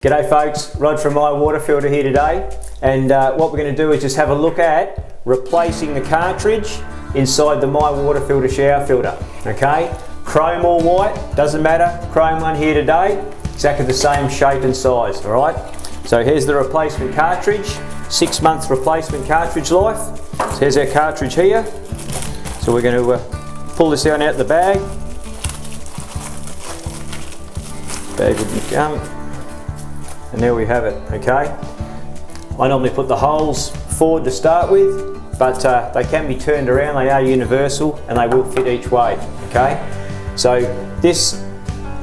G'day folks, Rod from My Water Filter here today, and what we're going to do is just have a look at replacing the cartridge inside the My Water Filter shower filter. Okay, chrome or white, doesn't matter, chrome one here today, exactly the same shape and size. Alright, so here's the replacement cartridge, 6 months replacement cartridge life. So here's our cartridge here, so we're going to pull this out the bag. Bag wouldn't come. And there we have it, okay? I normally put the holes forward to start with, but they can be turned around, they are universal, and they will fit each way, okay? So this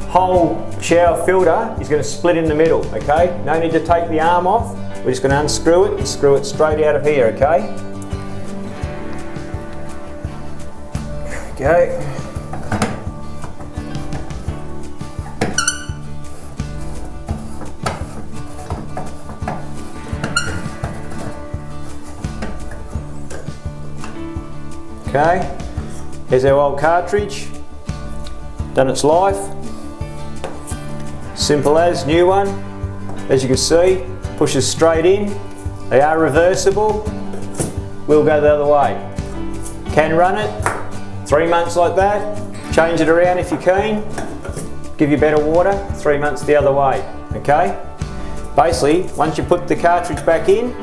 whole shower filter is going to split in the middle, okay? No need to take the arm off, we're just going to unscrew it and screw it straight out of here, okay? Okay. Okay, here's our old cartridge, done its life, simple as, new one, as you can see, pushes straight in, they are reversible, we'll go the other way. Can run it, 3 months like that, change it around if you can, give you better water, 3 months the other way, okay? Basically, once you put the cartridge back in,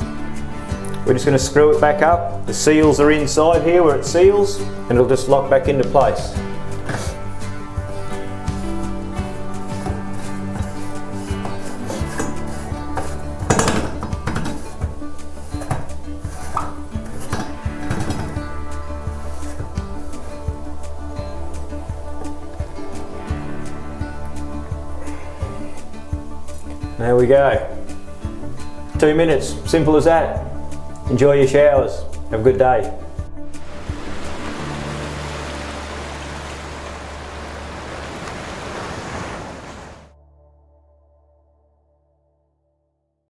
we're just going to screw it back up. The seals are inside here where it seals, and it'll just lock back into place. There we go. 2 minutes, simple as that. Enjoy your showers. Have a good day.